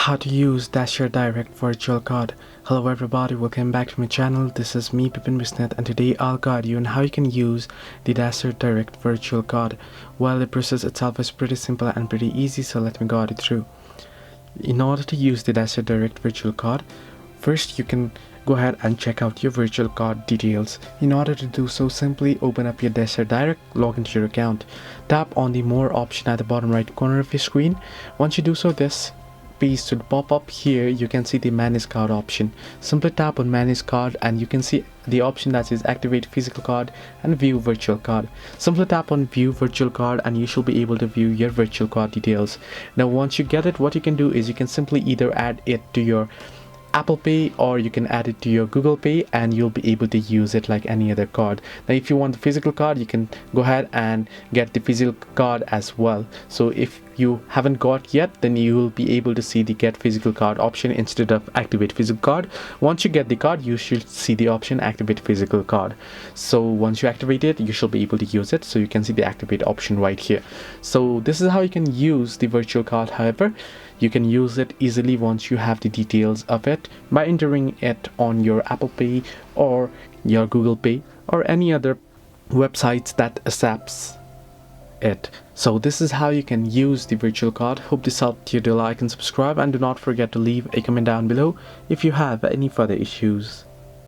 How to use DasherDirect virtual card. Hello everybody, welcome back to my channel. This is me Pipin Bisnet, and today I'll guide you on how you can use the DasherDirect virtual card. Well, the process itself is pretty simple and pretty easy, so let me guide you through. In order to use the DasherDirect virtual card, first you can go ahead and check out your virtual card details. In order to do so, simply open up your DasherDirect, log into your account, tap on the more option at the bottom right corner of your screen. Once you do so, this page should pop up. Here you can see the manage card option. Simply tap on manage card and you can see the option that says activate physical card and view virtual card. Simply tap on view virtual card and you should be able to view your virtual card details. Now once you get it, what you can do is you can simply either add it to your Apple Pay or you can add it to your Google Pay and you'll be able to use it like any other card. Now if you want the physical card, you can go ahead and get the physical card as well. So if you haven't got yet, then you will be able to see the get physical card option instead of activate physical card. Once you get the card, you should see the option activate physical card. So once you activate it, you should be able to use it. So you can see the activate option right here. So this is how you can use the virtual card. However, you can use it easily once you have the details of it by entering it on your Apple Pay or your Google Pay or any other websites that accepts it. So this is how you can use the virtual card. Hope this helped you. Do like and subscribe, and do not forget to leave a comment down below if you have any further issues.